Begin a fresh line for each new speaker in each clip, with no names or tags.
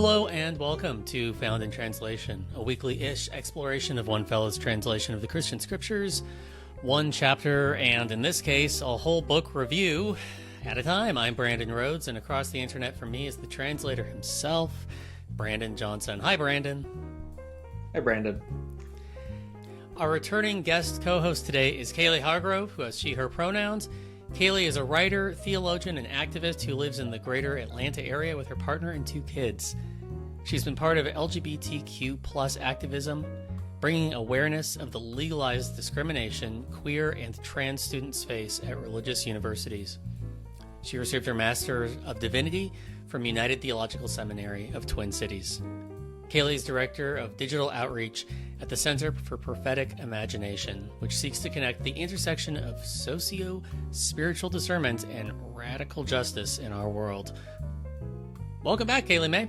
Hello and welcome to Found in Translation, a weekly-ish exploration of one fellow's translation of the Christian scriptures, one chapter, and in this case, a whole book review at a time. I'm Brandon Rhodes, and across the internet from me is the translator himself, Brandon Johnson. Hi, Brandon.
Hi, Brandon.
Our returning guest co-host today is Kalie Hargrove, who has she, her pronouns. Kalie is a writer, theologian, and activist who lives in the greater Atlanta area with her partner and 2 kids. She's been part of LGBTQ plus activism, bringing awareness of the legalized discrimination queer and trans students face at religious universities. She received her Master of Divinity from United Theological Seminary of Twin Cities. Kalie is director of digital outreach at the Center for Prophetic Imagination, which seeks to connect the intersection of socio-spiritual discernment and radical justice in our world. Welcome back, Kalie May.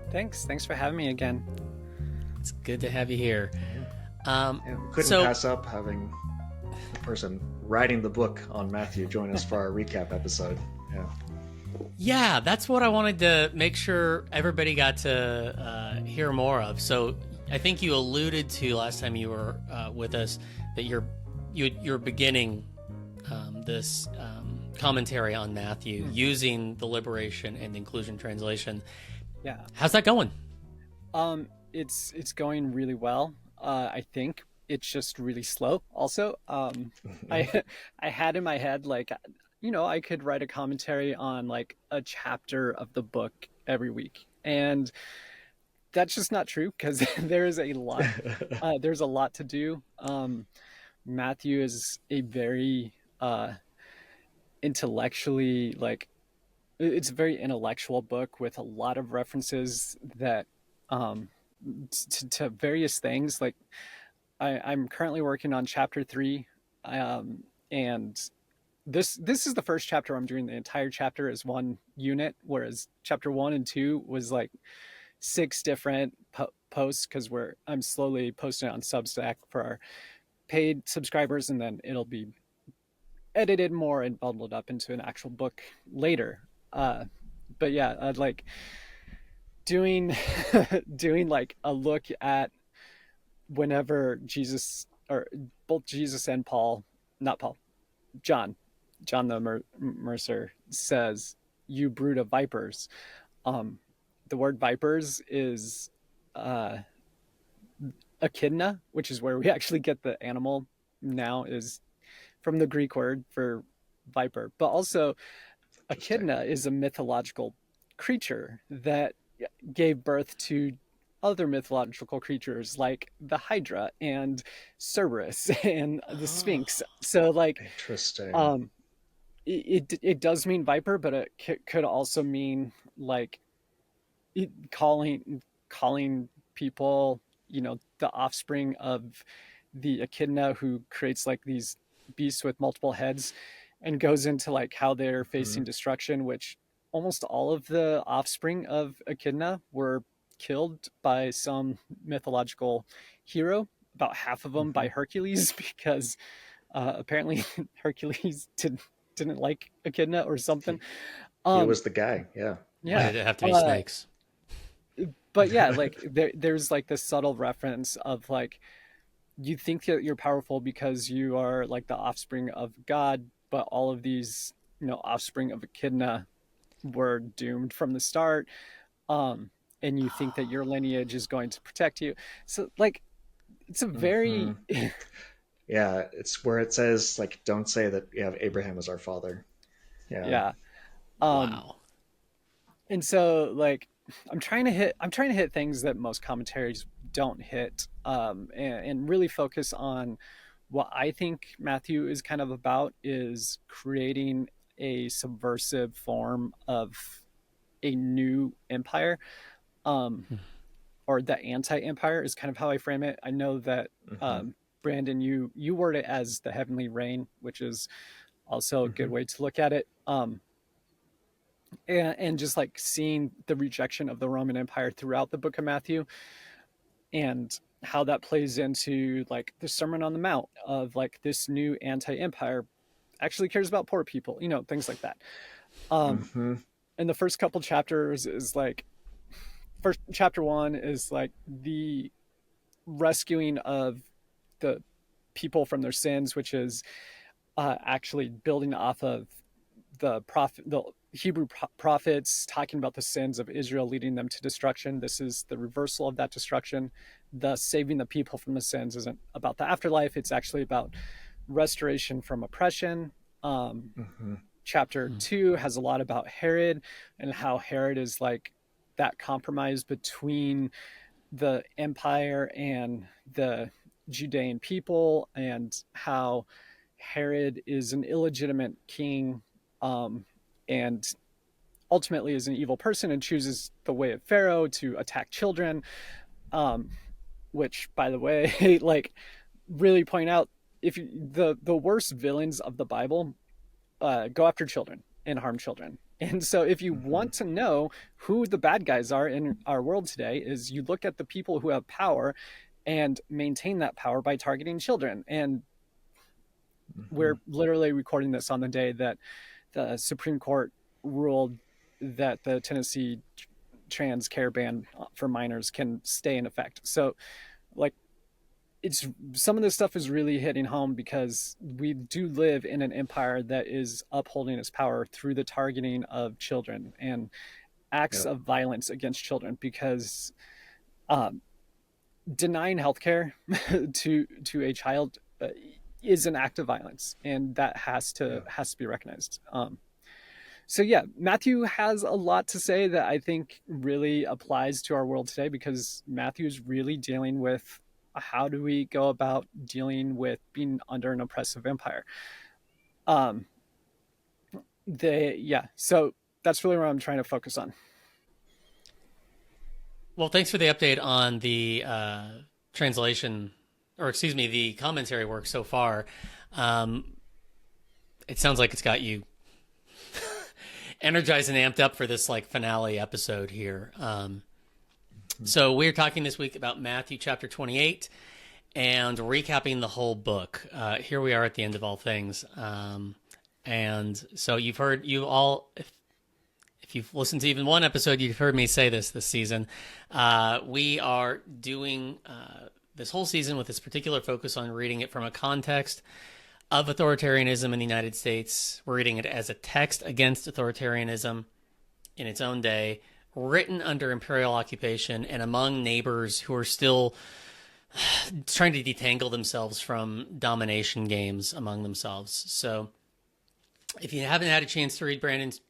Thanks for having me again.
It's good to have you here.
Couldn't pass up having the person writing the book on Matthew join us for our recap episode.
Yeah, that's what I wanted to make sure everybody got to hear more of. So I think you alluded to last time you were with us that you're beginning this commentary on Matthew using the Liberation and Inclusion translation.
Yeah.
How's that going?
It's going really well. I think it's just really slow. Also, I had in my head I could write a commentary on like a chapter of the book every week, and that's just not true because there's a lot. There's a lot to do. Matthew is a very intellectually it's a very intellectual book with a lot of references that to various things. Like I'm currently working on chapter 3, and this is the first chapter I'm doing the entire chapter as one unit, whereas chapter 1 and 2 was like 6 different posts because I'm slowly posting it on Substack for our paid subscribers, and then it'll be edited more and bundled up into an actual book later. But yeah, I'd like doing like a look at whenever Jesus, or both Jesus and John the Mercer says, "You brood of vipers." The word vipers is echidna, which is where we actually get the animal now, is from the Greek word for viper. But also echidna is a mythological creature that gave birth to other mythological creatures like the Hydra and Cerberus and the Sphinx. So
interesting.
It does mean viper, but it could also mean like calling people, the offspring of the echidna, who creates like these beasts with multiple heads, and goes into like how they're facing destruction, which almost all of the offspring of echidna were killed by some mythological hero, about half of them by Hercules, because apparently Hercules didn't like echidna or something.
He was the guy. Yeah.
Why did it have to be snakes?
But yeah, like there's like this subtle reference of like, you think that you're powerful because you are like the offspring of God, but all of these, offspring of echidna were doomed from the start. And you think that your lineage is going to protect you. So like, it's a very...
Yeah, it's where it says like, don't say that you have Abraham as our father.
Yeah.
Wow.
And so like, I'm trying to hit things that most commentaries don't hit, and really focus on what I think Matthew is kind of about, is creating a subversive form of a new empire, or the anti-empire is kind of how I frame it. I know that Brandon, you word it as the heavenly reign, which is also a good way to look at it. And just like seeing the rejection of the Roman Empire throughout the book of Matthew, and how that plays into like the Sermon on the Mount of like this new anti-empire actually cares about poor people, things like that. And the first couple chapters is like first chapter 1 is like the rescuing of the people from their sins, which is actually building off of the Hebrew prophets talking about the sins of Israel leading them to destruction. This is the reversal of that destruction. Thus, saving the people from the sins isn't about the afterlife. It's actually about restoration from oppression. Chapter 2 has a lot about Herod and how Herod is like that compromise between the empire and the Judean people, and how Herod is an illegitimate king, and ultimately is an evil person and chooses the way of Pharaoh to attack children, which, by the way, like really point out, if you, the worst villains of the Bible go after children and harm children. And so if you want to know who the bad guys are in our world today, is you look at the people who have power and maintain that power by targeting children. And we're literally recording this on the day that the Supreme Court ruled that the Tennessee trans care ban for minors can stay in effect. So like, it's, some of this stuff is really hitting home because we do live in an empire that is upholding its power through the targeting of children and acts of violence against children, because denying healthcare to a child is an act of violence, and that has to be recognized. So yeah, Matthew has a lot to say that I think really applies to our world today, because Matthew is really dealing with how do we go about dealing with being under an oppressive empire. So that's really what I'm trying to focus on.
Well, thanks for the update on the translation, or excuse me, the commentary work so far. It sounds like it's got you energized and amped up for this like finale episode here. So we're talking this week about Matthew chapter 28 and recapping the whole book. Here we are at the end of all things. And so you've heard, you all, if you've listened to even one episode, you've heard me say this season. We are doing this whole season with this particular focus on reading it from a context of authoritarianism in the United States. We're reading it as a text against authoritarianism in its own day, written under imperial occupation and among neighbors who are still trying to detangle themselves from domination games among themselves. So if you haven't had a chance to read Brandon's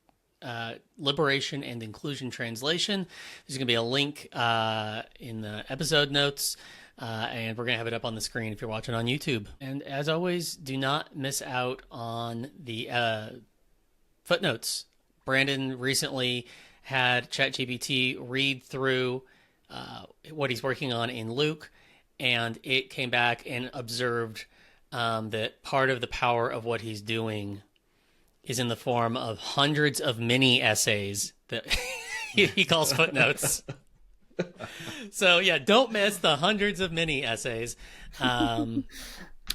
Liberation and Inclusion translation, there's going to be a link in the episode notes, and we're going to have it up on the screen if you're watching on YouTube. And as always, do not miss out on the footnotes. Brandon recently had ChatGPT read through what he's working on in Luke, and it came back and observed that part of the power of what he's doing is in the form of hundreds of mini essays that he calls footnotes. So yeah, don't miss the hundreds of mini essays,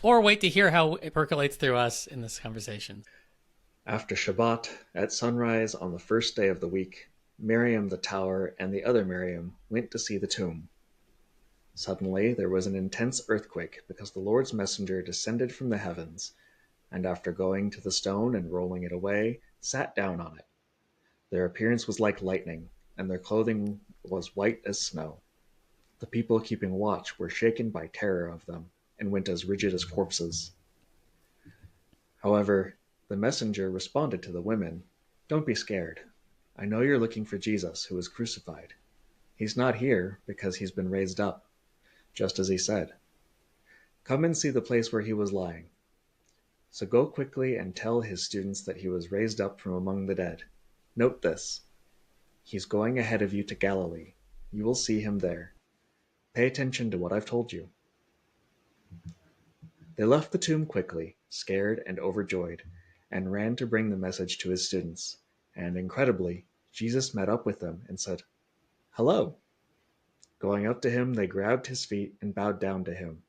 or wait to hear how it percolates through us in this conversation.
After Shabbat, at sunrise on the first day of the week, Miriam the Tower and the other Miriam went to see the tomb. Suddenly there was an intense earthquake, because the Lord's messenger descended from the heavens, and after going to the stone and rolling it away, sat down on it. Their appearance was like lightning, and their clothing was white as snow. The people keeping watch were shaken by terror of them, and went as rigid as corpses. However, the messenger responded to the women, "Don't be scared. I know you're looking for Jesus, who was crucified. He's not here, because he's been raised up, just as he said. Come and see the place where he was lying. So go quickly and tell his students that he was raised up from among the dead. Note this: he's going ahead of you to Galilee. You will see him there. Pay attention to what I've told you." They left the tomb quickly, scared and overjoyed, and ran to bring the message to his students. And incredibly, Jesus met up with them and said, "Hello." Going up to him, they grabbed his feet and bowed down to him.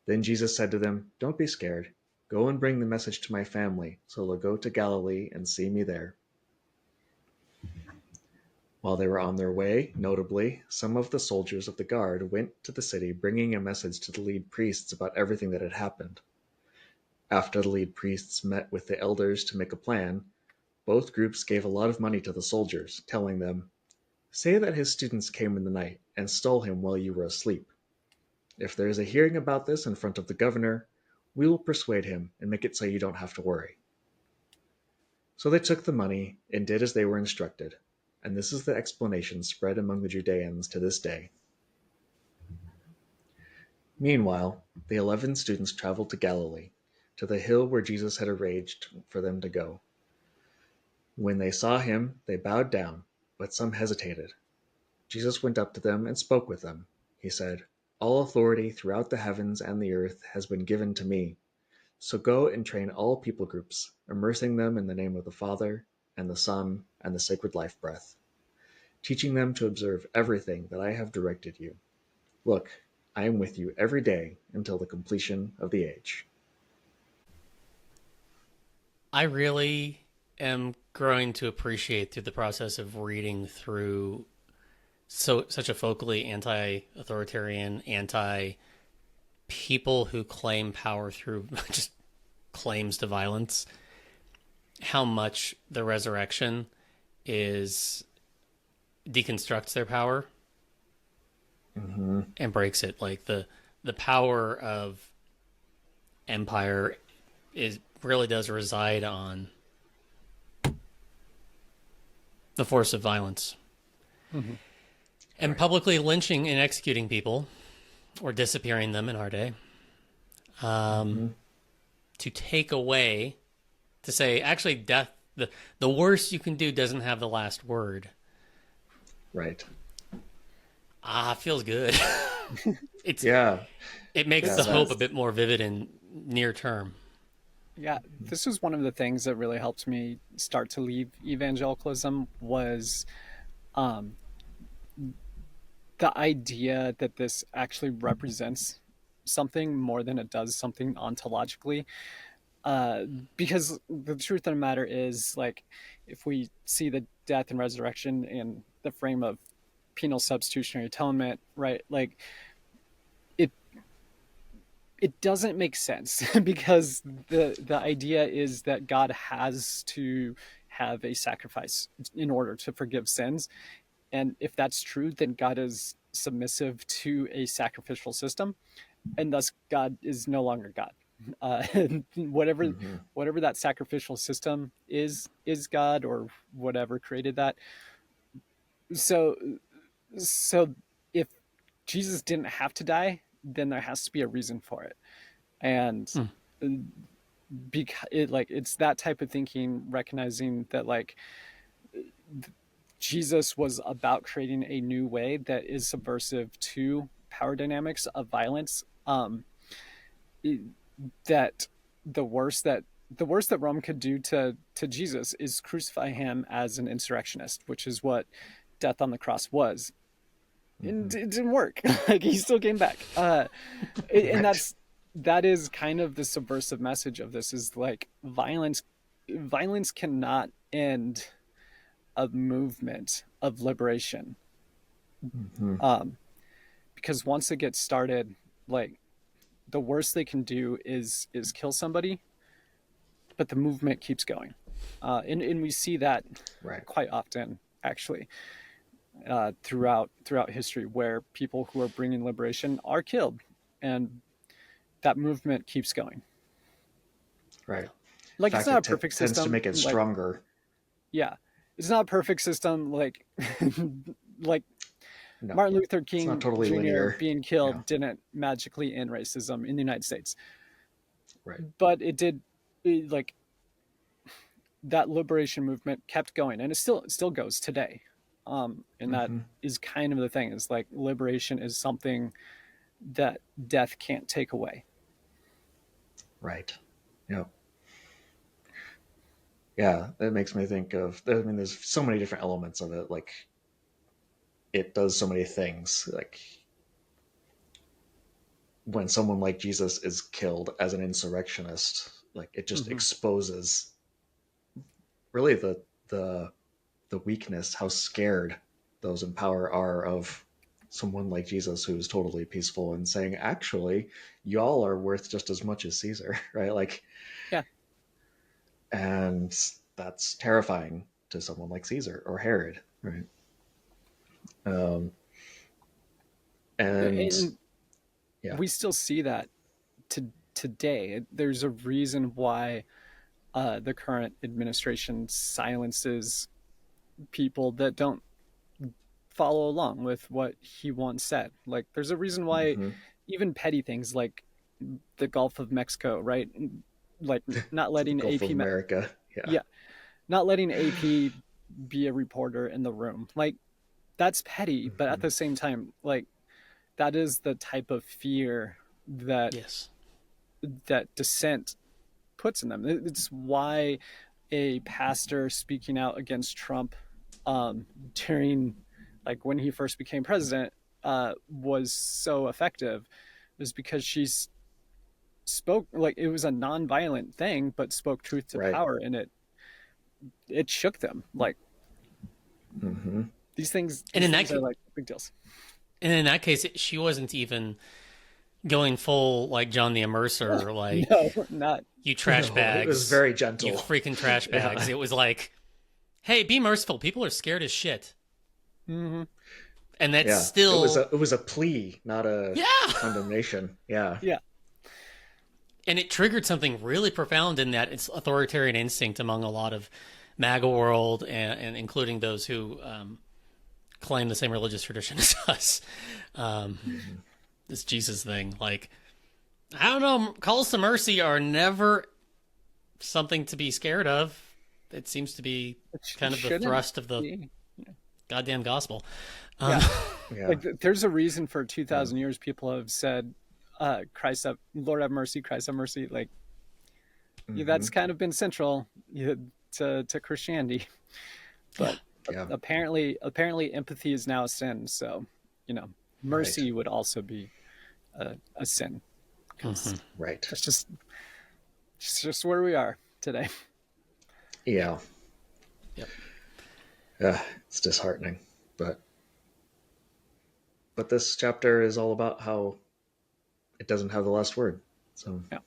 Then Jesus said to them, "Don't be scared. Go and bring the message to my family, so they'll go to Galilee and see me there." While they were on their way, notably, some of the soldiers of the guard went to the city bringing a message to the lead priests about everything that had happened. After the lead priests met with the elders to make a plan, both groups gave a lot of money to the soldiers, telling them, "Say that his students came in the night and stole him while you were asleep. If there is a hearing about this in front of the governor, we will persuade him and make it so you don't have to worry." So they took the money and did as they were instructed, and this is the explanation spread among the Judeans to this day. Meanwhile, the 11 students traveled to Galilee, to the hill where Jesus had arranged for them to go. When they saw him, they bowed down, but some hesitated. Jesus went up to them and spoke with them. He said, "All authority throughout the heavens and the earth has been given to me. So go and train all people groups, immersing them in the name of the Father, and the Son, and the sacred life breath, teaching them to observe everything that I have directed you. Look, I am with you every day until the completion of the age."
I really am growing to appreciate through the process of reading through such a focally anti-authoritarian, anti-people who claim power through just claims to violence, how much the resurrection is deconstructs their power and breaks it. Like the power of empire is really does reside on the force of violence. And publicly lynching and executing people or disappearing them in our day, to take away, to say, actually, death, the worst you can do doesn't have the last word.
Right.
Feels good. It makes the hope a bit more vivid and near term.
Yeah, this was one of the things that really helped me start to leave evangelicalism was the idea that this actually represents something more than it does something ontologically. Because the truth of the matter is, like, if we see the death and resurrection in the frame of penal substitutionary atonement, right, like, it doesn't make sense because the idea is that God has to have a sacrifice in order to forgive sins. And if that's true, then God is submissive to a sacrificial system, and thus God is no longer God. Whatever that sacrificial system is God, or whatever created that. So if Jesus didn't have to die, then there has to be a reason for it. And because it's that type of thinking, recognizing that, like, Jesus was about creating a new way that is subversive to power dynamics of violence. That the worst that Rome could do to Jesus is crucify him as an insurrectionist, which is what death on the cross was. And it didn't work. Like, he still came back. And that is kind of the subversive message of this, is like violence cannot end a movement of liberation. Because once it gets started, like, the worst they can do is kill somebody, but the movement keeps going. And we see that quite often, actually, throughout history, where people who are bringing liberation are killed, and that movement keeps going.
Right.
Like, it's not a perfect system.
Tends to make it stronger.
Yeah, it's not a perfect system. Like, like no, Martin Luther King
totally
Jr.
linear.
Being killed didn't magically end racism in the United States.
Right.
But it did. Like, that liberation movement kept going, and it still goes today. And that is kind of the thing, is like, liberation is something that death can't take away.
Right. Yeah. Yeah, that makes me think of, I mean, there's so many different elements of it. Like, it does so many things. Like, when someone like Jesus is killed as an insurrectionist, like, it just exposes really the weakness, how scared those in power are of someone like Jesus who's totally peaceful and saying, actually, y'all are worth just as much as Caesar, right? Like,
Yeah.
and that's terrifying to someone like Caesar or Herod, right? Um, and
And
yeah,
we still see that today. There's a reason why the current administration silences people that don't follow along with what he once said. Like, there's a reason why
mm-hmm.
even petty things like the Gulf of Mexico, right? Like not
To the
letting
Gulf of
AP,
America, yeah,
yeah, not letting AP be a reporter in the room. Like, that's petty, but at
mm-hmm.
the same time, like, that is the type of fear that
Yes.
dissent puts in them. It's why a pastor speaking out against Trump during, like, when he first became president was so effective, was because she's spoke, like, it was a non-violent thing, but spoke truth to
Right.
power, and it shook them. Like,
Mm-hmm.
these things are like big deals.
And in that case, she wasn't even going full like John the Immerser, like
No, not.
you trash
No, it was
bags,
very
you
gentle.
freaking trash bags.
Yeah.
It was like, hey, be merciful. People are scared as shit,
Mm-hmm.
and that's
Yeah,
still
it was a plea, not a
yeah.
condemnation. Yeah.
Yeah.
And it triggered something really profound in that it's authoritarian instinct among a lot of MAGA world, and including those who claim the same religious tradition as us. This Jesus thing, like, I don't know, calls to mercy are never something to be scared of. It seems to be kind of the thrust of the goddamn gospel.
Yeah.
Yeah.
Like, there's a reason for 2,000 years people have said, Christ have, Lord have mercy, Christ have mercy. Like,
Mm-hmm.
that's kind of been central to Christianity. But
Yeah.
apparently empathy is now a sin. So, mercy would also be a sin.
Right.
That's just where we are today.
Yeah.
Yep.
It's disheartening, but this chapter is all about how it doesn't have the last word. So
Yeah.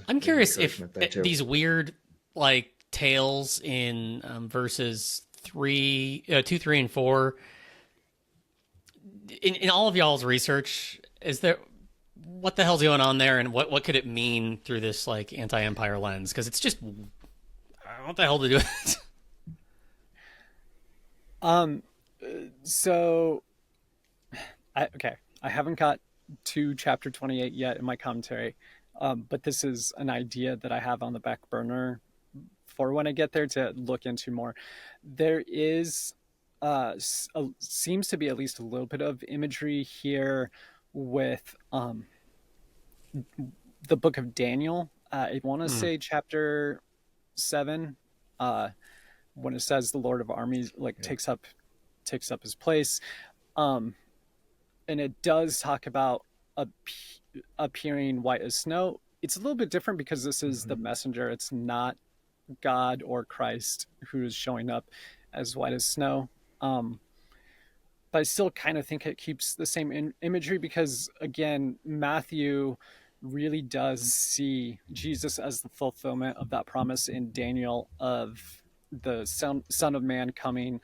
I'm curious if
there too.
these weird like tales in verses 2, 3, and 4. In all of y'all's research, is there what the hell's going on there, and what could it mean through this like anti-empire lens? Because it's just what the hell to do with it?
So, I haven't got to chapter 28 yet in my commentary, but this is an idea that I have on the back burner for when I get there to look into more. There is seems to be at least a little bit of imagery here with the book of Daniel. I want to say chapter 7, when it says the Lord of Armies takes up his place, and it does talk about appearing white as snow. It's a little bit different because this is the messenger. It's not God or Christ who is showing up as white as snow. But I still kind of think it keeps the same imagery because, again, Matthew really does see Jesus as the fulfillment of that promise in Daniel of the Son of Man coming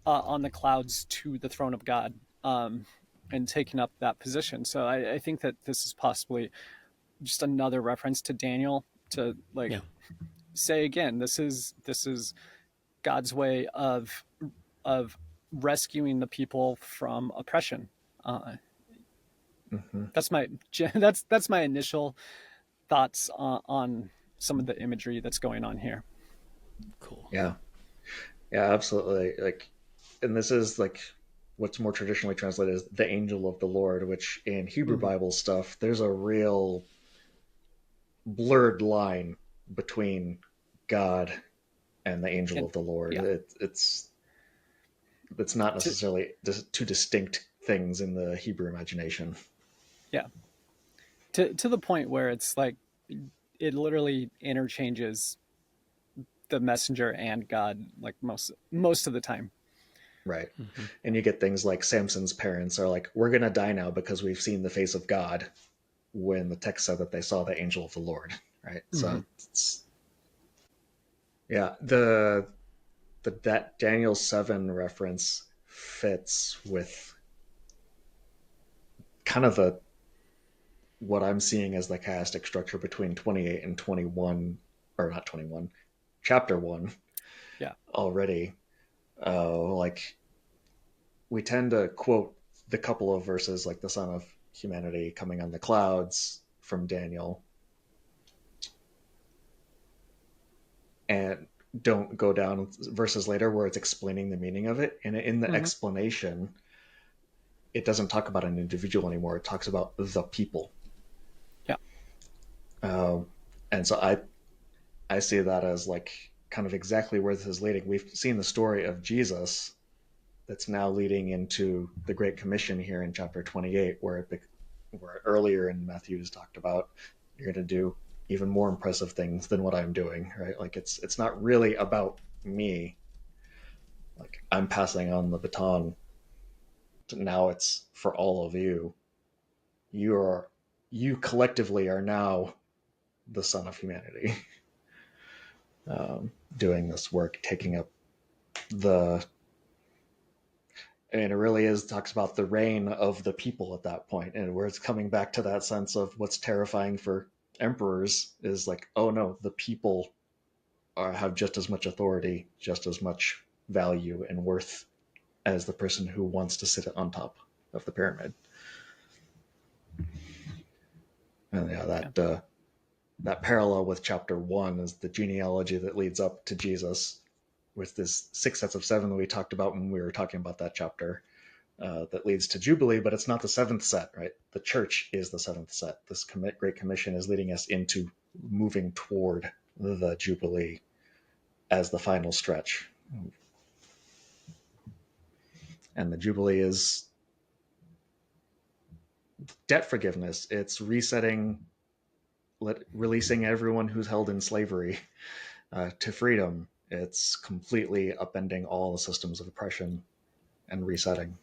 on the clouds to the throne of God, and taking up that position. So I think that this is possibly just another reference to Daniel to say again, this is God's way of rescuing the people from oppression. That's my initial thoughts on some of the imagery that's going on here.
Cool.
Yeah, absolutely. Like, and this is like what's more traditionally translated as the angel of the Lord, which in Hebrew Bible stuff, there's a real blurred line between God and the angel of the Lord.
Yeah.
It's not necessarily two distinct things in the Hebrew imagination.
Yeah. To the point where it's like it literally interchanges the messenger and God, like most of the time.
Right. And you get things like Samson's parents are like, we're going to die now because we've seen the face of God, when the text said that they saw the angel of the Lord. Right. So it's, yeah, that Daniel 7 reference fits with kind of what I'm seeing as the chiastic structure between 28 and 21, or not 21, chapter 1
Yeah.
already. Like, we tend to quote the couple of verses like the Son of Humanity coming on the clouds from Daniel, and don't go down verses later where it's explaining the meaning of it. And in the explanation, it doesn't talk about an individual anymore. It talks about the people.
Yeah.
And so I see that as like kind of exactly where this is leading. We've seen the story of Jesus that's now leading into the Great Commission here in chapter 28, where earlier in Matthew's talked about you're going to do even more impressive things than what I'm doing, right? Like it's not really about me. Like, I'm passing on the baton. Now it's for all of you. You collectively are now the Son of Humanity, doing this work, taking up and it really is talks about the reign of the people at that point, and where it's coming back to that sense of what's terrifying for emperors is like, oh no, the people have just as much authority, just as much value and worth as the person who wants to sit on top of the pyramid. And yeah, that parallel with chapter 1 is the genealogy that leads up to Jesus, with this 6 sets of 7 that we talked about when we were talking about that chapter, that leads to Jubilee, but it's not the 7th set, right? The church is the 7th set. This Great Commission is leading us into moving toward the Jubilee as the final stretch. And the Jubilee is debt forgiveness. It's resetting, releasing everyone who's held in slavery to freedom. It's completely upending all the systems of oppression and resetting.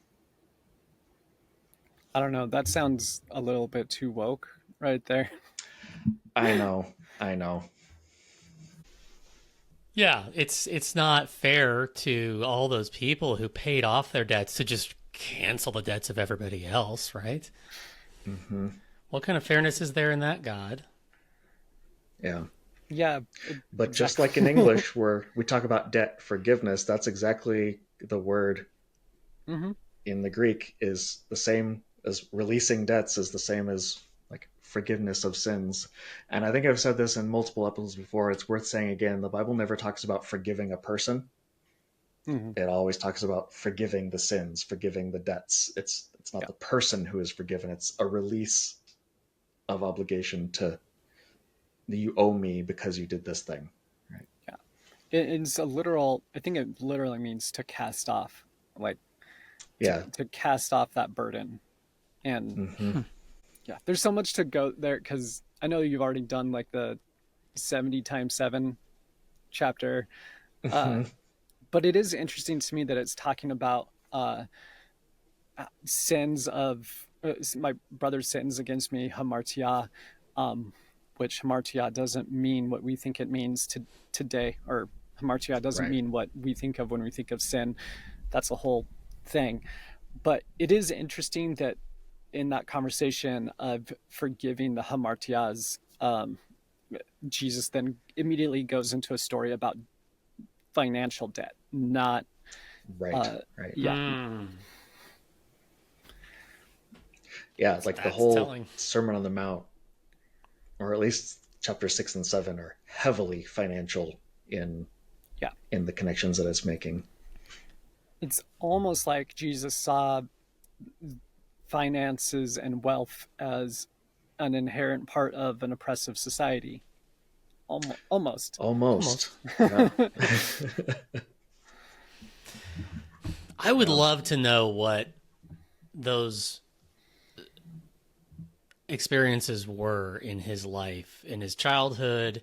I don't know. That sounds a little bit too woke right there.
I know.
Yeah, it's not fair to all those people who paid off their debts to just cancel the debts of everybody else, right?
Mm-hmm.
What kind of fairness is there in that, God?
Yeah.
Yeah.
But exactly. Just like in English, where we talk about debt forgiveness, that's exactly the word in the Greek is the same as releasing debts, is the same as like forgiveness of sins. And I think I've said this in multiple episodes before. It's worth saying again, the Bible never talks about forgiving a person. It always talks about forgiving the sins, forgiving the debts. It's not the person who is forgiven. It's a release of obligation to, you owe me because you did this thing. Right?
Yeah. It's a literal, I think it literally means to cast off, like to cast off that burden. And yeah, there's so much to go there, because I know you've already done like the 70 times 7 chapter. But it is interesting to me that it's talking about sins of my brother's sins against me, hamartia, which hamartia doesn't mean what we think it means today, or hamartia doesn't mean what we think of when we think of sin. That's a whole thing. But it is interesting that in that conversation of forgiving the hamartias, Jesus then immediately goes into a story about financial debt, not
yeah it's like the whole Sermon on the Mount, or at least chapter 6 and 7, are heavily financial in the connections that it's making.
It's almost like Jesus saw finances and wealth as an inherent part of an oppressive society. Almost.
Yeah.
I would love to know what those experiences were in his life, in his childhood.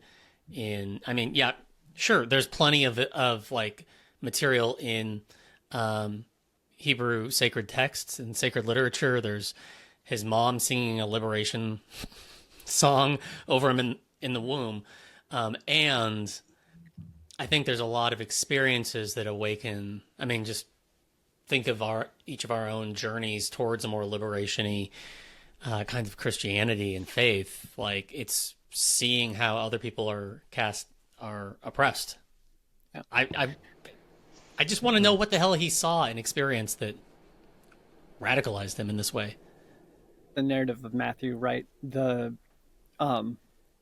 Sure, there's plenty of like material in Hebrew sacred texts and sacred literature. There's his mom singing a liberation song over him in the womb. And I think there's a lot of experiences that awaken. I mean, just think of each of our own journeys towards a more liberation-y kind of Christianity and faith. Like, it's seeing how other people are oppressed.
Yeah.
I just want to know what the hell he saw and experienced that radicalized him in this way.
The narrative of Matthew, right? The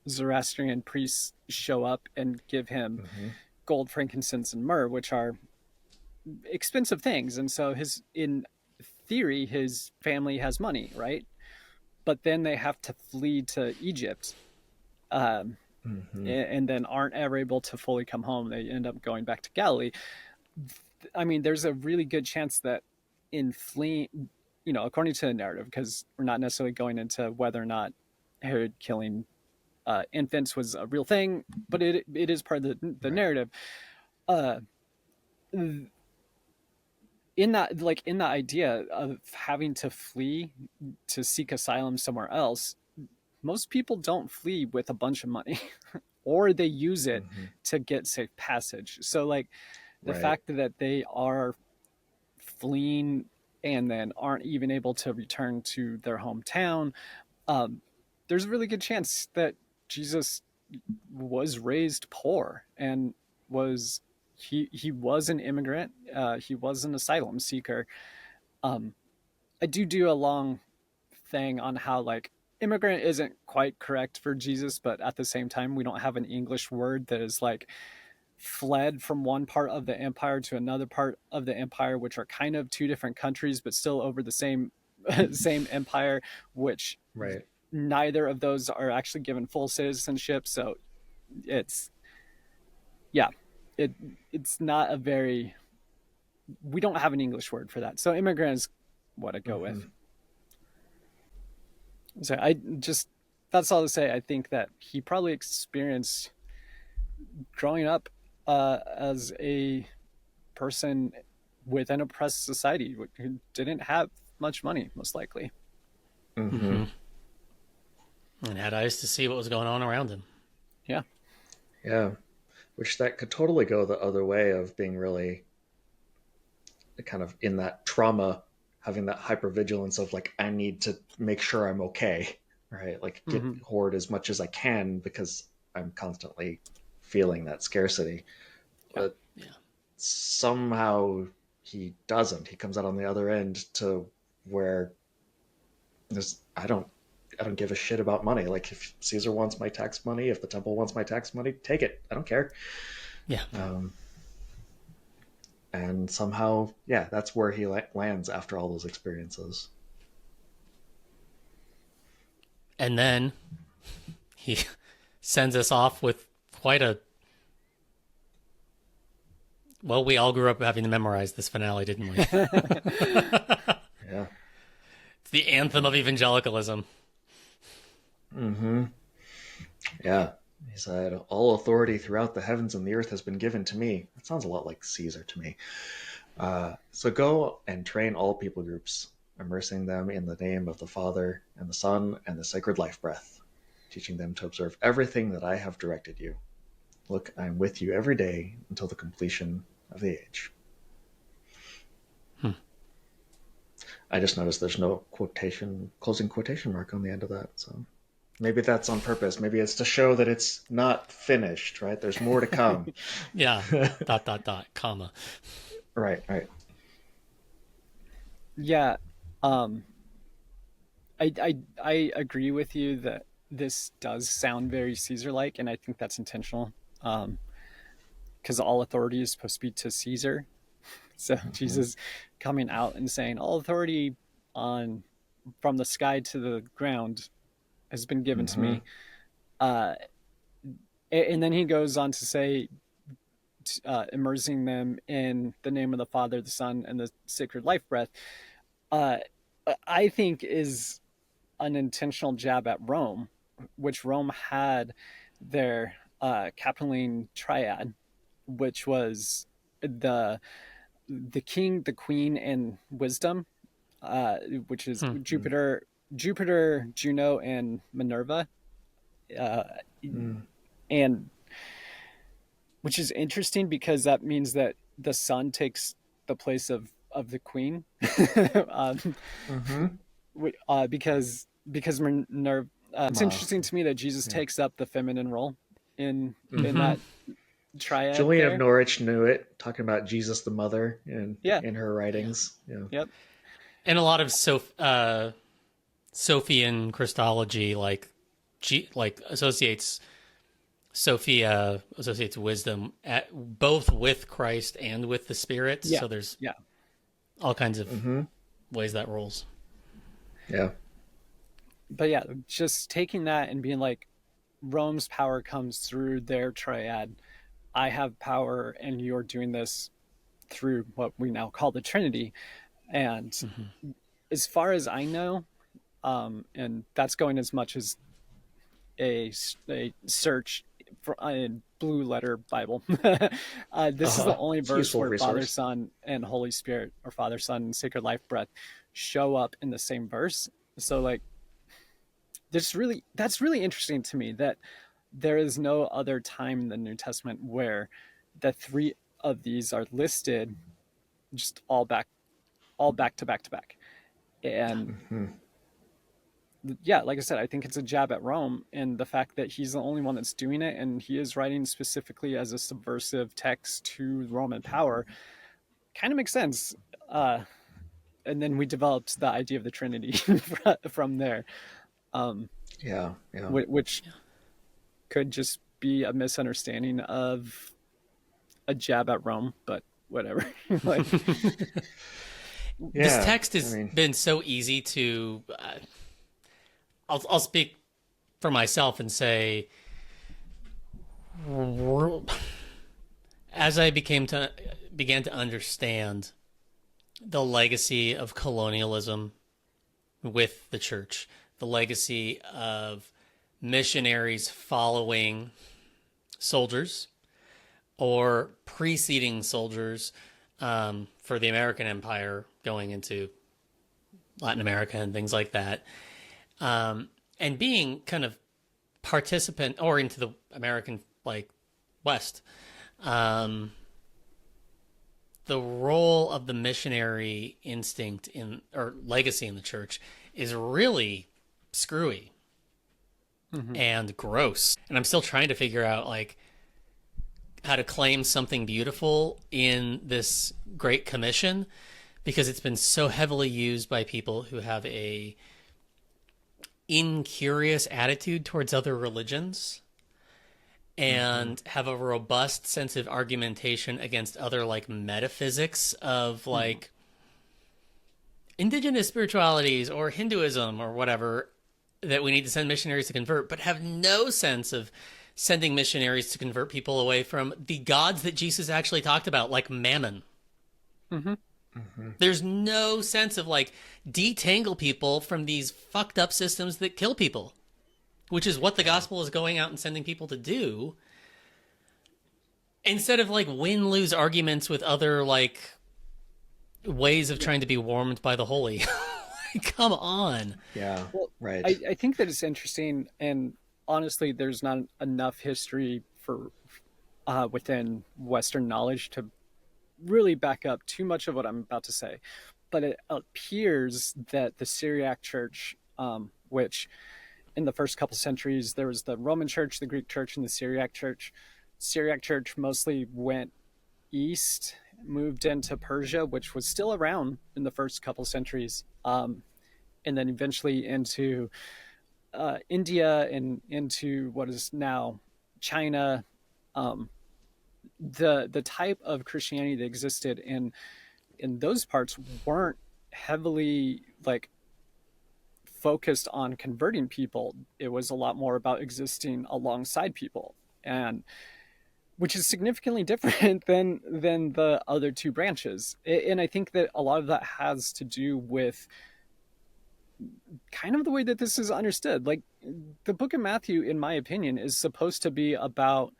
Zoroastrian priests show up and give him gold, frankincense, and myrrh, which are expensive things. And so in theory, his family has money, right? But then they have to flee to Egypt, and then aren't ever able to fully come home. They end up going back to Galilee. I mean, there's a really good chance that in fleeing, according to the narrative, because we're not necessarily going into whether or not Herod killing infants was a real thing, but it is part of the narrative. In the idea of having to flee to seek asylum somewhere else, most people don't flee with a bunch of money, or they use it to get safe passage. So like the fact that they are fleeing and then aren't even able to return to their hometown, there's a really good chance that Jesus was raised poor and he was an immigrant. He was an asylum seeker. I do a long thing on how like immigrant isn't quite correct for Jesus, but at the same time, we don't have an English word that is like fled from one part of the empire to another part of the empire, which are kind of two different countries, but still over the same empire, which neither of those are actually given full citizenship. So it's not a very, we don't have an English word for that. So immigrant is what I go with. So that's all to say. I think that he probably experienced growing up as a person with an oppressed society who didn't have much money, most likely.
And had eyes to see what was going on around him.
Yeah. Which that could totally go the other way of being really kind of in that trauma, having that hypervigilance of like, I need to make sure I'm okay, right? Like hoard as much as I can because I'm constantly feeling that scarcity. But somehow he doesn't. He comes out on the other end to where I don't give a shit about money. Like if Caesar wants my tax money, if the temple wants my tax money, take it. I don't care.
Yeah.
And somehow, that's where he lands after all those experiences.
And then he sends us off with quite a... Well, we all grew up having to memorize this finale, didn't we?
Yeah.
It's the anthem of evangelicalism.
Yeah. He said, all authority throughout the heavens and the earth has been given to me. That sounds a lot like Caesar to me. So go and train all people groups, immersing them in the name of the Father and the Son and the sacred life breath, teaching them to observe everything that I have directed you. Look, I am with you every day until the completion of the age. I just noticed there's no closing quotation mark on the end of that. So maybe that's on purpose. Maybe it's to show that it's not finished, right? There's more to come.
Yeah. ... comma.
Right.
Yeah. I agree with you that this does sound very Caesar-like, and I think that's intentional. Because all authority is supposed to be to Caesar. So Jesus coming out and saying all authority from the sky to the ground has been given to me. And then he goes on to say, immersing them in the name of the Father, the Son, and the sacred life breath, I think is an intentional jab at Rome, which Rome had their Capitoline triad, which was the the king, the queen, and wisdom, which is Jupiter, Juno, and Minerva, and which is interesting because that means that the sun takes the place of the queen, because Minerva. It's interesting to me that Jesus takes up the feminine role in that triad.
Julian
there.
of Norwich knew it, talking about Jesus the Mother in her writings.
Yep.
And a lot of Sophian Christology, like associates wisdom both with Christ and with the Spirit.
Yeah.
So there's all kinds of ways that rolls.
Yeah.
But yeah, just taking that and being like, Rome's power comes through their triad. I have power, and you're doing this through what we now call the Trinity. And as far as I know, and that's going as much as a search for a blue letter Bible. This is the only verse where Father, Son, and Holy Spirit, or Father, Son, and Sacred Life Breath show up in the same verse. So like, that's really interesting to me that there is no other time in the New Testament where the three of these are listed just all back to back to back. And yeah, like I said, I think it's a jab at Rome, and the fact that he's the only one that's doing it, and he is writing specifically as a subversive text to Roman power, kind of makes sense. And then we developed the idea of the Trinity from there. Which could just be a misunderstanding of a jab at Rome, but whatever.
This text has been so easy to. I'll speak for myself and say, as I began to understand the legacy of colonialism with the church, the legacy of missionaries following soldiers or preceding soldiers for the American Empire going into Latin America and things like that, and being kind of participant, or into the American West, the role of the missionary instinct or legacy in the church is really screwy and gross. And I'm still trying to figure out how to claim something beautiful in this Great Commission, because it's been so heavily used by people who have a incurious attitude towards other religions and have a robust sense of argumentation against other metaphysics of indigenous spiritualities or Hinduism or whatever, that we need to send missionaries to convert, but have no sense of sending missionaries to convert people away from the gods that Jesus actually talked about, like mammon. There's no sense of detangle people from these fucked up systems that kill people, which is what the gospel is going out and sending people to do, instead of win-lose arguments with other ways of trying to be warmed by the holy. Come on.
Yeah. Well, right.
I think that it's interesting, and honestly, there's not enough history for within Western knowledge to really back up too much of what I'm about to say. But it appears that the Syriac Church, which in the first couple centuries, there was the Roman Church, the Greek Church, and the Syriac Church. Syriac Church mostly went east, moved into Persia, which was still around in the first couple centuries, and then eventually into India and into what is now China. The type of Christianity that existed in those parts weren't heavily focused on converting people. It was a lot more about existing alongside people, and which is significantly different than the other two branches. And I think that a lot of that has to do with kind of the way that this is understood. The book of Matthew, in my opinion, is supposed to be about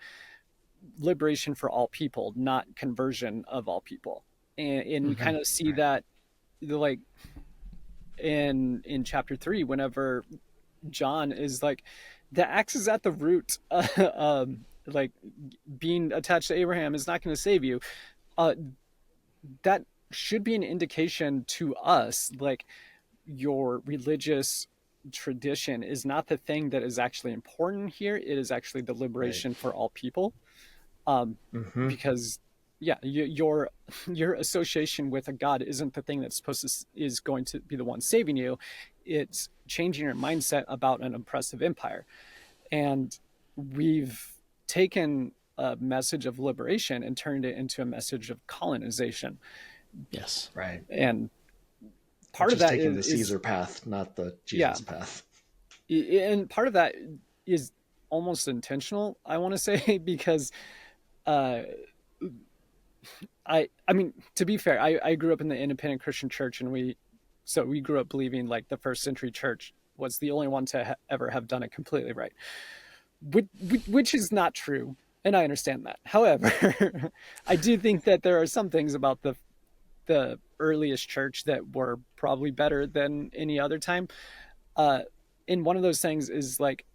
liberation for all people, not conversion of all people. and we kind of see that, like in chapter 3, whenever John is like, the axe is at the root, like being attached to Abraham is not going to save you. That should be an indication to us, like, your religious tradition is not the thing that is actually important here. It is actually the liberation for all people. Because your association with a God isn't the thing that's is going to be the one saving you. It's changing your mindset about an oppressive empire. And we've taken a message of liberation and turned it into a message of colonization.
Yes.
Right.
And part of that
taking the Caesar path, not the Jesus path.
And part of that is almost intentional, I want to say, because I mean, to be fair, I grew up in the independent Christian church, and we grew up believing like the first century church was the only one to ever have done it completely right, which is not true, and I understand that. However, I do think that there are some things about the earliest church that were probably better than any other time. And one of those things is like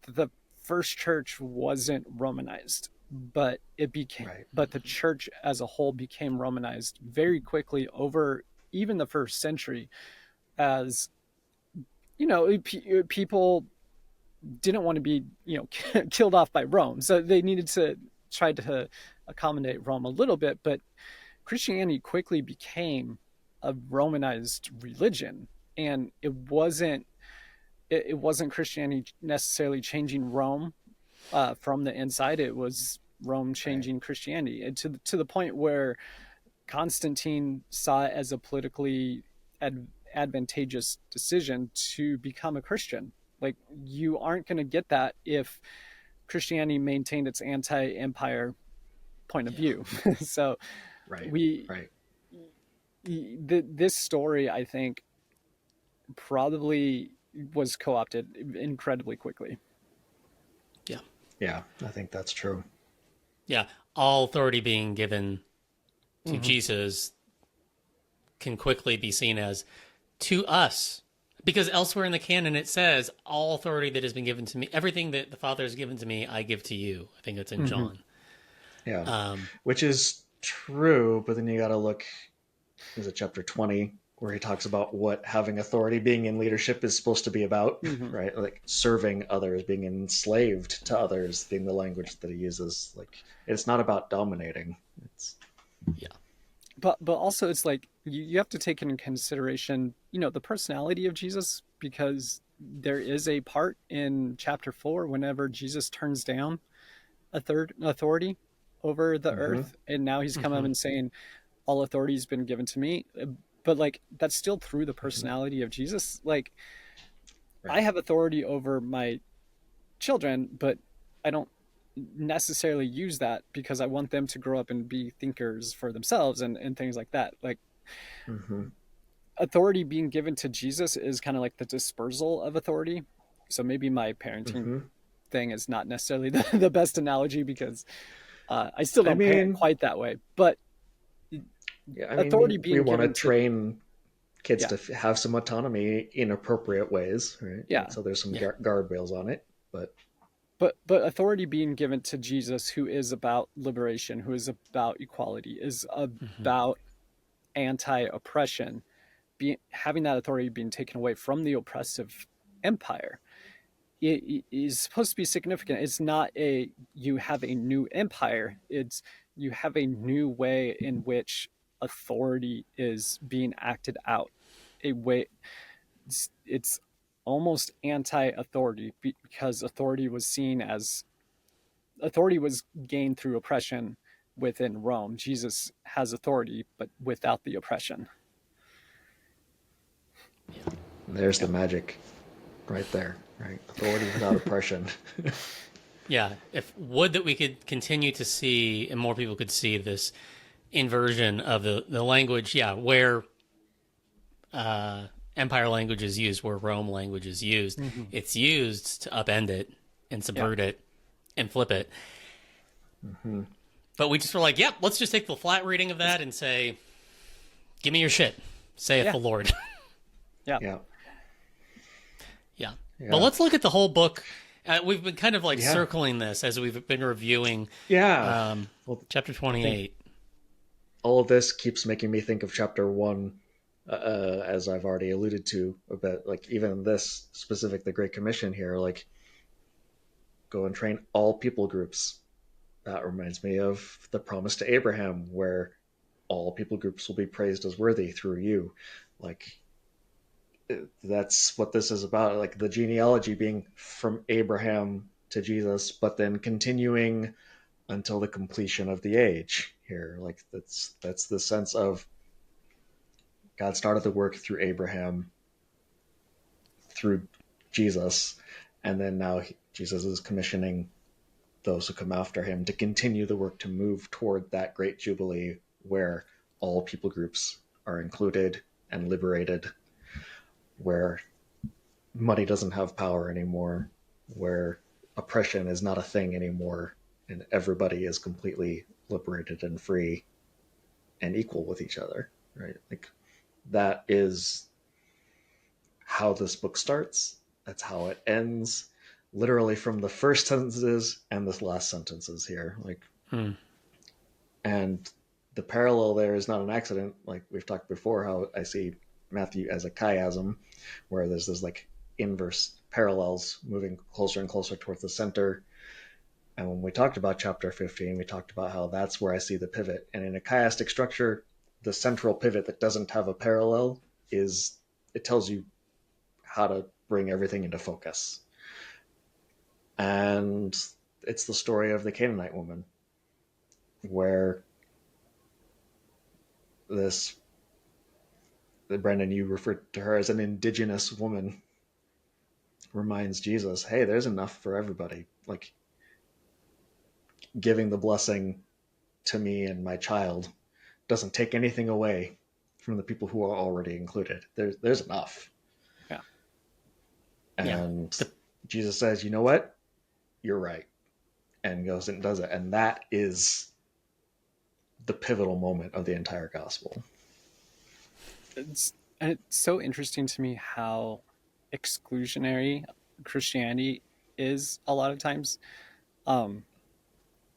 the first church wasn't Romanized, but it became, but the church as a whole became Romanized very quickly over even the first century, as people didn't want to be, killed off by Rome. So they needed to try to accommodate Rome a little bit, but Christianity quickly became a Romanized religion, and it wasn't Christianity necessarily changing Rome from the inside. It was Rome changing Christianity, and to the point where Constantine saw it as a politically advantageous decision to become a Christian. Like, you aren't going to get that if Christianity maintained its anti-empire point of view. So this story, I think, probably was co-opted incredibly quickly.
Yeah, I think that's true.
Yeah, all authority being given to Jesus can quickly be seen as to us, because elsewhere in the canon it says, all authority that has been given to me, everything that the Father has given to me, I give to you. I think it's in John.
Yeah, which is true, but then you got to look, is it chapter 20, where he talks about what having authority, being in leadership, is supposed to be about, right? Like serving others, being enslaved to others, being the language that he uses. Like, it's not about dominating. It's
But also, it's like you have to take into consideration, the personality of Jesus, because there is a part in chapter 4 whenever Jesus turns down a third authority over the earth, and now he's come up and saying, all authority has been given to me. But like, that's still through the personality of Jesus. Like, I have authority over my children, but I don't necessarily use that because I want them to grow up and be thinkers for themselves and things like that. Like, authority being given to Jesus is kind of like the dispersal of authority. So maybe my parenting thing is not necessarily the best analogy, because I still don't parent quite that way. But authority being given, we want to
train kids to have some autonomy in appropriate ways, right?
Yeah.
So there's some guardrails on it, but
authority being given to Jesus, who is about liberation, who is about equality, is about anti-oppression, having that authority being taken away from the oppressive empire, it is supposed to be significant. It's not you have a new empire. It's you have a new way in which authority is being acted out. A way it's almost anti-authority, because authority was gained through oppression within Rome. Jesus has authority, but without the oppression.
There's the magic right there, right? Authority without oppression.
Yeah, if would that we could continue to see, and more people could see this inversion of the language, where empire language is used, where Rome language is used. It's used to upend it and subvert it and flip it. But we just were like, yep, let's just take the flat reading of that and say, give me your shit, saith the Lord.
Yeah.
Yeah.
Yeah.
Yeah.
But let's look at the whole book. We've been kind of like circling this as we've been reviewing chapter 28.
All of this keeps making me think of chapter 1, as I've already alluded to a bit. Like, even this specific, the Great Commission here, like, go and train all people groups. That reminds me of the promise to Abraham, where all people groups will be praised as worthy through you. Like, that's what this is about. Like, the genealogy being from Abraham to Jesus, but then continuing until the completion of the age here. Like, that's the sense of God started the work through Abraham, through Jesus, and then now Jesus is commissioning those who come after him to continue the work to move toward that great jubilee where all people groups are included and liberated, where money doesn't have power anymore, where oppression is not a thing anymore, and everybody is completely liberated and free and equal with each other, right? Like, that is how this book starts. That's how it ends, literally from the first sentences and the last sentences here. Like, and the parallel there is not an accident. Like we've talked before, how I see Matthew as a chiasm, where there's this like inverse parallels moving closer and closer towards the center. And when we talked about chapter 15, we talked about how that's where I see the pivot. And in a chiastic structure, the central pivot that doesn't have a parallel is, it tells you how to bring everything into focus. And it's the story of the Canaanite woman, where this, Brendan, you referred to her as an indigenous woman, reminds Jesus, hey, there's enough for everybody. Like, giving the blessing to me and my child doesn't take anything away from the people who are already included. There's enough.
Yeah.
And Jesus says, you know what? You're right. And goes and does it. And that is the pivotal moment of the entire gospel.
It's so interesting to me how exclusionary Christianity is a lot of times.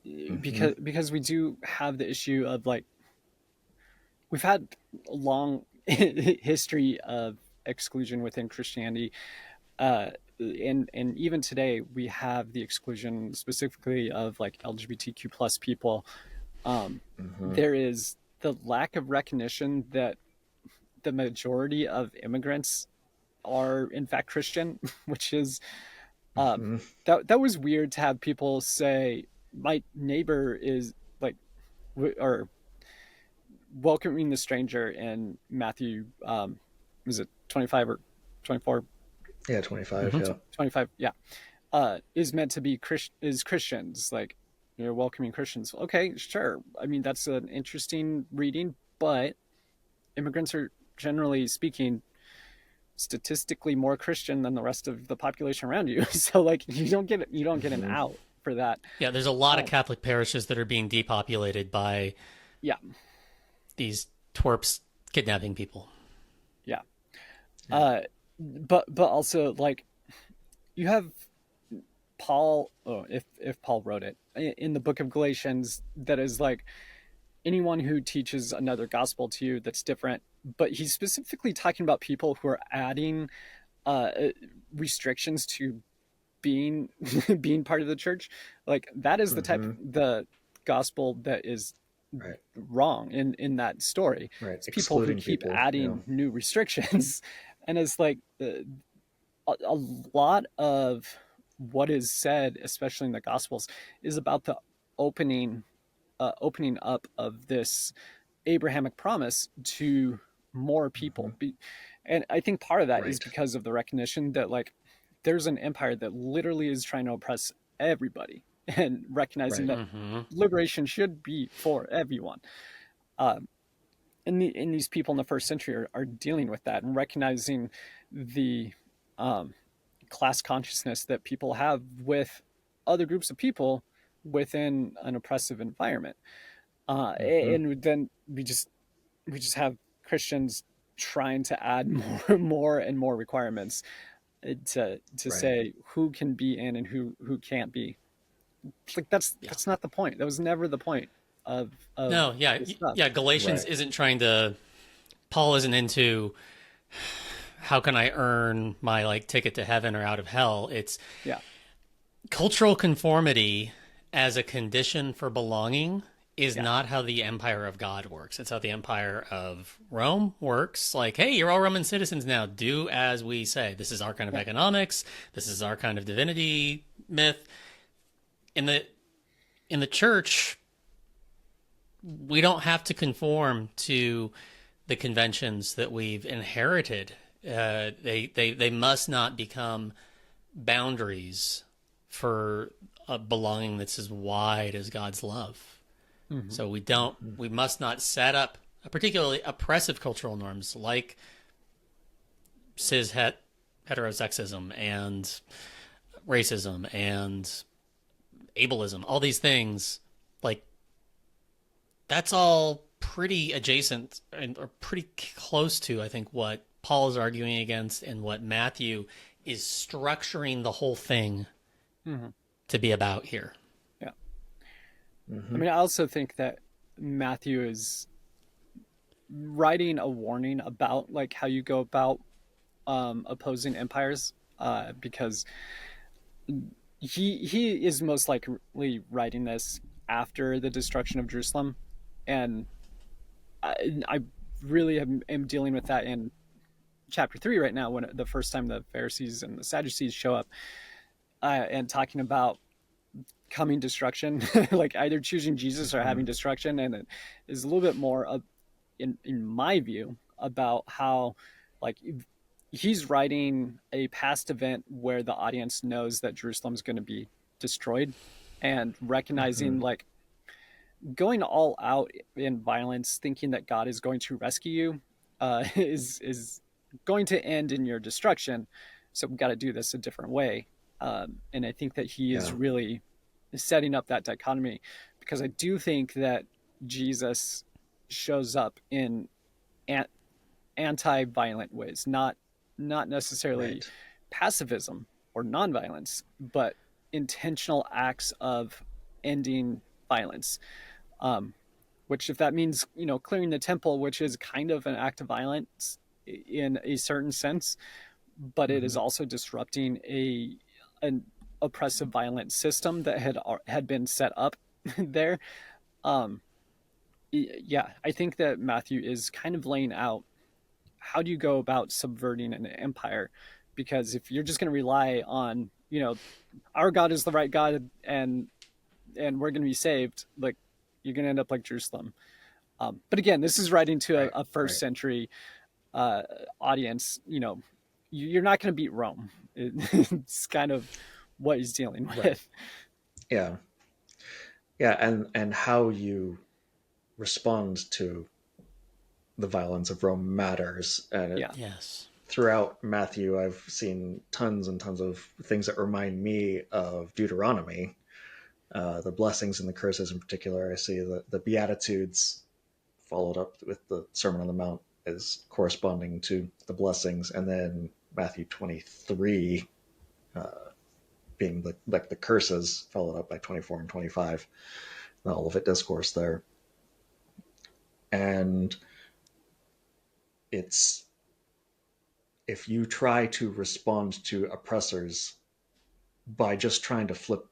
Because we do have the issue of, like, we've had a long history of exclusion within Christianity, and even today we have the exclusion specifically of like LGBTQ plus people. There is the lack of recognition that the majority of immigrants are in fact Christian, which is that was weird to have people say my neighbor is like, or welcoming the stranger in Matthew, was it 25 or 24?
Yeah, 25.
25. Yeah. Is meant to be is Christians, like, you're welcoming Christians. Okay, sure. I mean, that's an interesting reading, but immigrants are, generally speaking, statistically more Christian than the rest of the population around you. So like, you don't get an out for that.
Yeah, there's a lot of Catholic parishes that are being depopulated by these twerps kidnapping people.
Yeah. But also, like, you have Paul, if Paul wrote it in the book of Galatians, that is like, anyone who teaches another gospel to you that's different, but he's specifically talking about people who are adding restrictions to being being part of the church. Like, that is the type the gospel that is wrong in that story. It's people who keep adding new restrictions. And it's like a lot of what is said, especially in the Gospels, is about the opening up of this Abrahamic promise to more people. And I think part of that is because of the recognition that, like, there's an empire that literally is trying to oppress everybody, and recognizing that liberation should be for everyone. And these people in the first century are dealing with that and recognizing the class consciousness that people have with other groups of people within an oppressive environment.
Mm-hmm.
And then we just have Christians trying to add more and more requirements to
Right.
say who can be in and who can't be. Like
Yeah.
that's not the point. That was never the point of
No, yeah,
this stuff.
yeah. Galatians
Right.
isn't trying to. Paul isn't into how can I earn my like ticket to heaven or out of hell. It's
Yeah.
cultural conformity as a condition for belonging is
Yeah.
not how the empire of God works. It's how the empire of Rome works. Like, hey, you're all Roman citizens now. Do as we say. This is our kind of
Yeah.
economics. This is our kind of divinity myth. In the church, we don't have to conform to the conventions that we've inherited. They must not become boundaries for a belonging that's as wide as God's love.
Mm-hmm.
So we must not set up a particularly oppressive cultural norms like heterosexism and racism and ableism, all these things. Like, that's all pretty adjacent and or pretty close to, I think, what Paul is arguing against and what Matthew is structuring the whole thing
Mm-hmm.
to be about here.
Yeah.
Mm-hmm.
I mean, I also think that Matthew is writing a warning about like how you go about opposing empires, because he is most likely writing this after the destruction of Jerusalem, and I really am dealing with that in chapter 3 right now, when the first time the Pharisees and the Sadducees show up, and talking about coming destruction, like either choosing Jesus or having destruction. And it is a little bit more in my view about how like he's writing a past event where the audience knows that Jerusalem's going to be destroyed, and recognizing like going all out in violence, thinking that God is going to rescue you, is going to end in your destruction. So we've got to do this a different way. And I think that he is
Yeah.
really setting up that dichotomy, because I do think that Jesus shows up in anti-violent ways, not necessarily
Right.
pacifism or nonviolence, but intentional acts of ending violence. Which, if that means clearing the temple, which is kind of an act of violence in a certain sense, but it is also disrupting an oppressive, violent system that had been set up there. Yeah, I think that Matthew is kind of laying out how do you go about subverting an empire, because if you're just going to rely on our God is the right God and we're going to be saved, like you're going to end up like Jerusalem. But again, this is writing to a first century audience. You're not going to beat Rome. It's kind of what he's dealing with.
Right. Yeah. Yeah, and how you respond to the violence of Rome matters. And
Yeah.
Yes.
throughout Matthew, I've seen tons and tons of things that remind me of Deuteronomy. The blessings and the curses in particular. I see the Beatitudes followed up with the Sermon on the Mount as corresponding to the blessings, and then Matthew 23 being the curses, followed up by 24 and 25. The Olivet Discourse there. And it's, if you try to respond to oppressors by just trying to flip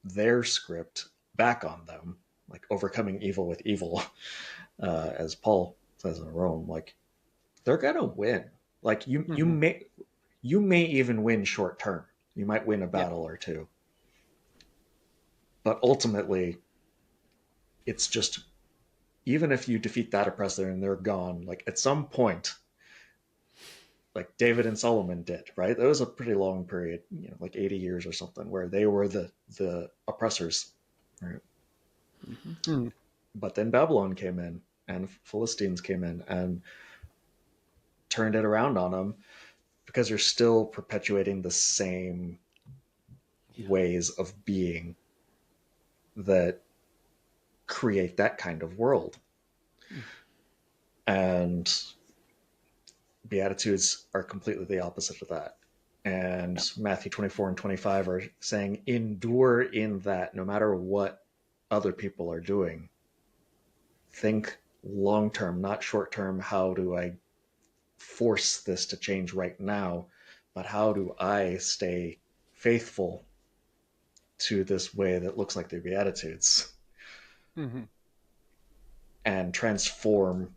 their script back on them, like overcoming evil with evil, as Paul says in Rome, like they're gonna win. Like you may even win short term. You might win a battle or two, but ultimately, it's just, even if you defeat that oppressor and they're gone, like at some point, like David and Solomon did, right? That was a pretty long period, like 80 years or something, where they were the oppressors, right?
Mm-hmm.
But then Babylon came in and Philistines came in and turned it around on them, because they're still perpetuating the same ways of being. that create that kind of world. And Beatitudes are completely the opposite of that. And Matthew 24 and 25 are saying, endure in that no matter what other people are doing. Think long term, not short term. How do I force this to change right now? But how do I stay faithful to this way that looks like the Beatitudes and transform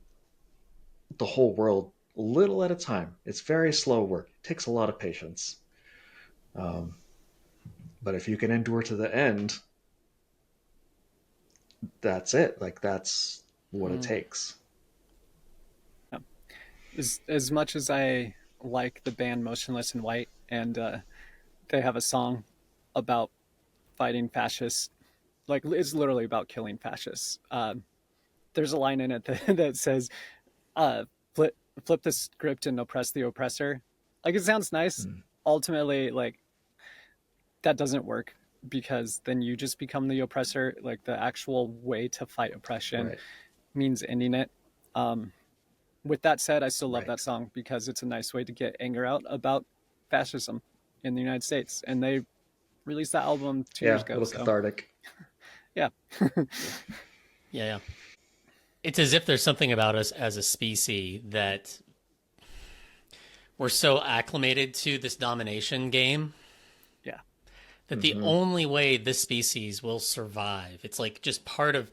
the whole world little at a time? It's very slow work. It takes a lot of patience. But if you can endure to the end, that's it. Like, that's what it takes.
As much as I like the band Motionless in White, and they have a song about fighting fascists, like it's literally about killing fascists. There's a line in it that says, flip the script and oppress the oppressor. Like, it sounds nice. Ultimately, like, that doesn't work, because then you just become the oppressor. Like, the actual way to fight oppression means ending it. With that said, I still love that song because it's a nice way to get anger out about fascism in the United States. And they released that album 2 years ago.
A little cathartic.
Yeah.
Yeah. It's as if there's something about us as a species that we're so acclimated to this domination game.
Yeah.
That the only way this species will survive, it's like just part of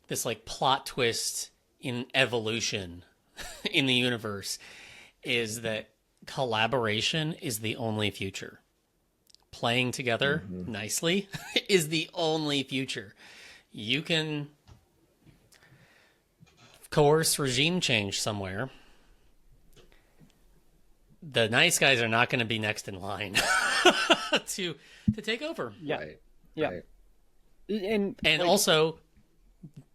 this like plot twist in evolution in the universe, is that collaboration is the only future. Playing together nicely is the only future. You can coerce regime change somewhere. The nice guys are not going to be next in line to take over.
Yeah.
Right.
Yeah.
Right.
And
like, also,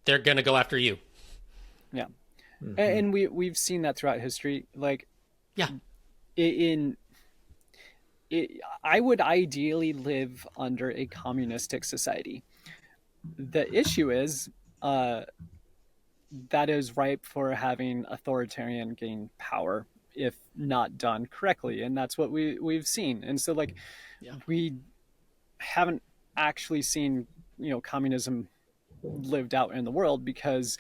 they're going to go after you.
Yeah. And we've seen that throughout history. Like, I would ideally live under a communistic society. The issue is that is ripe for having authoritarian gain power if not done correctly, and that's what we've seen. And so, like, we haven't actually seen, communism lived out in the world, because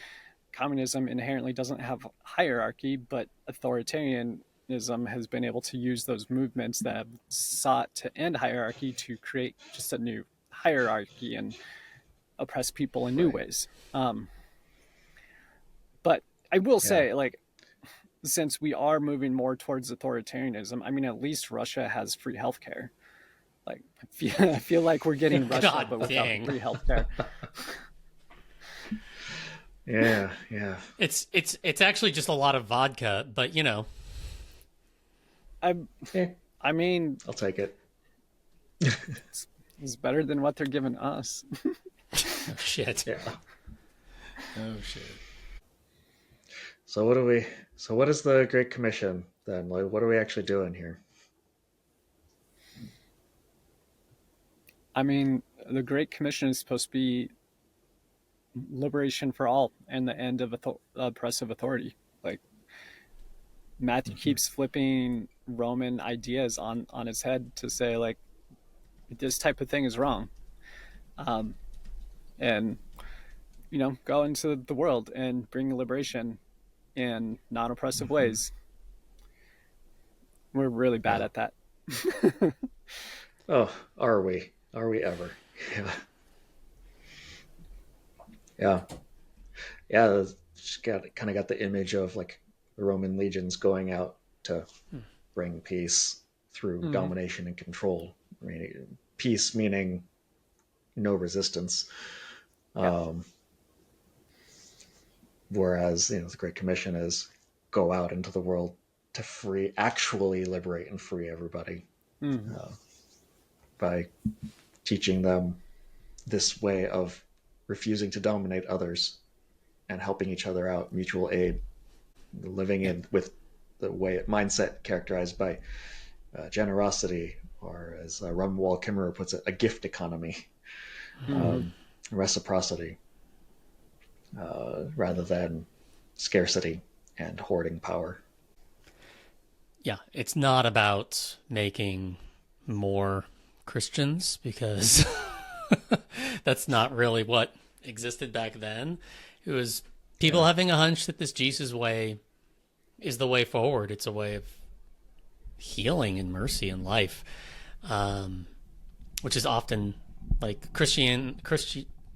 communism inherently doesn't have hierarchy, but authoritarianism has been able to use those movements that have sought to end hierarchy to create just a new hierarchy and oppress people in new ways. But I will say, like, since we are moving more towards authoritarianism, I mean, at least Russia has free healthcare. Like, I feel like we're getting Russia, but without free healthcare.
Yeah.
It's actually just a lot of vodka, but
I mean,
I'll take it.
It's better than what they're giving us.
Oh shit.
Yeah.
Oh shit.
So what is the Great Commission then? Like, what are we actually doing here?
I mean, the Great Commission is supposed to be liberation for all and the end of oppressive authority. Like, Matthew keeps flipping Roman ideas on its head to say, like, this type of thing is wrong. And, go into the world and bring liberation in non-oppressive ways. We're really bad at that.
Oh, are we? Are we ever? Yeah. Just kind of got the image of, like, the Roman legions going out to bring peace through domination and control. I mean, peace meaning no resistance. Whereas, the Great Commission is go out into the world to actually liberate and free everybody by teaching them this way of refusing to dominate others and helping each other out, mutual aid, living in with the mindset characterized by generosity, or as Romuald Kimmerer puts it, a gift economy. reciprocity rather than scarcity and hoarding power.
Yeah, it's not about making more Christians, because that's not really what existed back then. It was people having a hunch that this Jesus way is the way forward. It's a way of healing and mercy in life, which is often like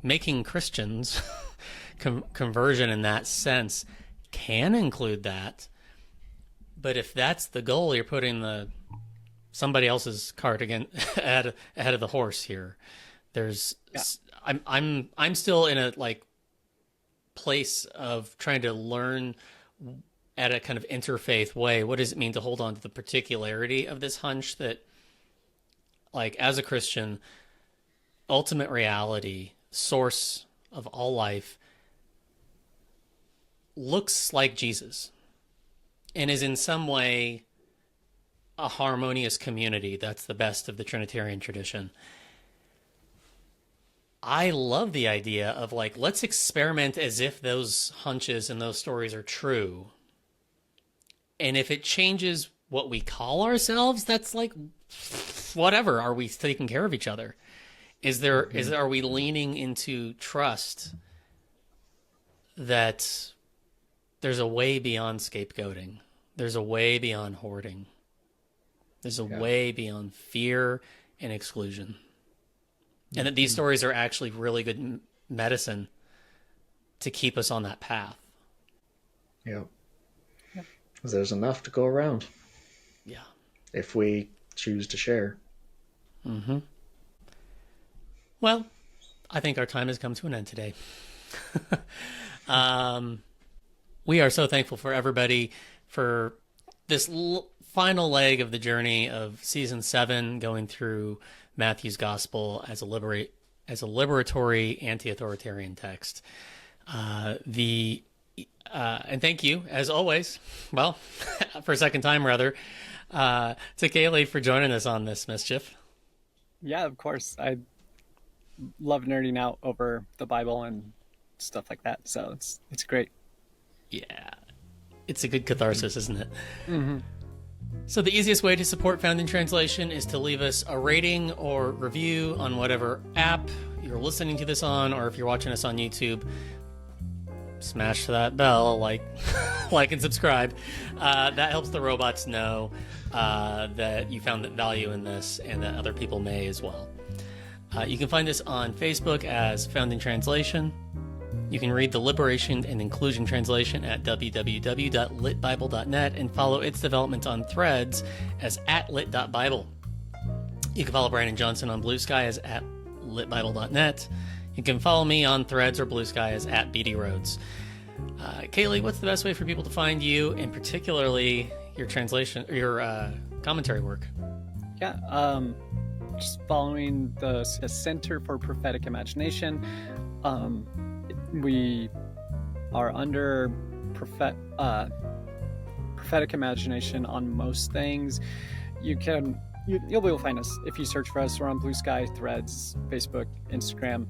making Christians conversion in that sense can include that. But if that's the goal, you're putting somebody else's cart again ahead of the horse here. I'm still in a like place of trying to learn at a kind of interfaith way. What does it mean to hold on to the particularity of this hunch that, like, as a Christian, ultimate reality, source of all life, looks like Jesus and is in some way a harmonious community that's the best of the Trinitarian tradition. I love the idea of, like, let's experiment as if those hunches and those stories are true. And if it changes what we call ourselves, that's like, whatever. Are we taking care of each other? Are we leaning into trust that there's a way beyond scapegoating? There's a way beyond hoarding. There's a way beyond fear and exclusion. And that these stories are actually really good medicine to keep us on that path.
Yeah. Because there's enough to go around.
Yeah.
If we choose to share.
Mm-hmm. Well, I think our time has come to an end today. We are so thankful for everybody for this final leg of the journey of season 7, going through Matthew's gospel as a liberatory anti-authoritarian text. And thank you, as always, well, for a second time rather, to Kalie for joining us on this mischief.
Yeah, of course. I love nerding out over the Bible and stuff like that, so it's great.
Yeah, it's a good catharsis, isn't it?
Mm-hmm.
So the easiest way to support Found in Translation is to leave us a rating or review on whatever app you're listening to this on, or if you're watching us on YouTube, smash that bell, like and subscribe. That helps the robots know that you found value in this, and that other people may as well. You can find us on Facebook as Found in Translation. You can read the Liberation and Inclusion translation at www.litbible.net and follow its development on Threads as @lit.bible. You can follow Brandon Johnson on Blue Sky as @litbible.net. You can follow me on Threads or Blue Sky as @BDRhodes. Kalie, what's the best way for people to find you, and particularly your translation, your commentary work?
Yeah, just following the Center for Prophetic Imagination. We are under prophetic imagination on most things. You'll be able to find us if you search for us. We're on Blue Sky, Threads, Facebook, Instagram.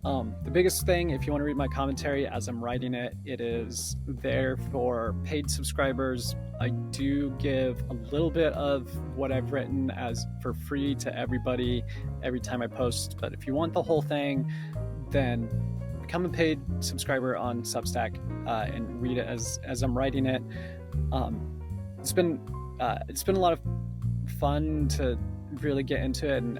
The biggest thing, if you want to read my commentary as I'm writing it, it is there for paid subscribers. I do give a little bit of what I've written as for free to everybody every time I post. But if you want the whole thing, then become a paid subscriber on Substack and read it as I'm writing it. It's been a lot of fun to really get into it, and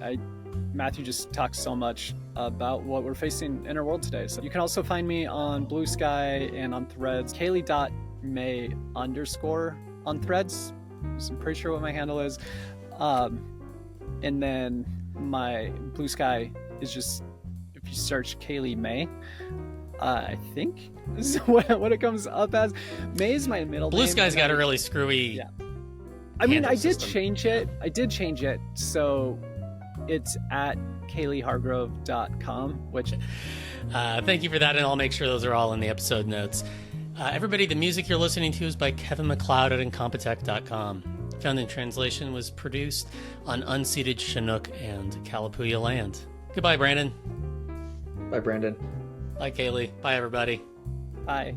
Matthew just talks so much about what we're facing in our world today. So you can also find me on Blue Sky and on Threads, Kalie.May_ on Threads. I'm pretty sure what my handle is. And then my Blue Sky is just, if you search Kalie May, I think this is what it comes up as. May is my middle name.
Blue Sky's got a really screwy.
Yeah. I mean, I did
system.
change it. So it's at KalieHargrove.com, which...
Thank you for that, and I'll make sure those are all in the episode notes. Everybody, the music you're listening to is by Kevin MacLeod at Incompetech.com. Found in Translation was produced on unceded Chinook and Kalapuya land. Goodbye, Brandon.
Bye, Brandon.
Bye, Kalie. Bye, everybody.
Bye.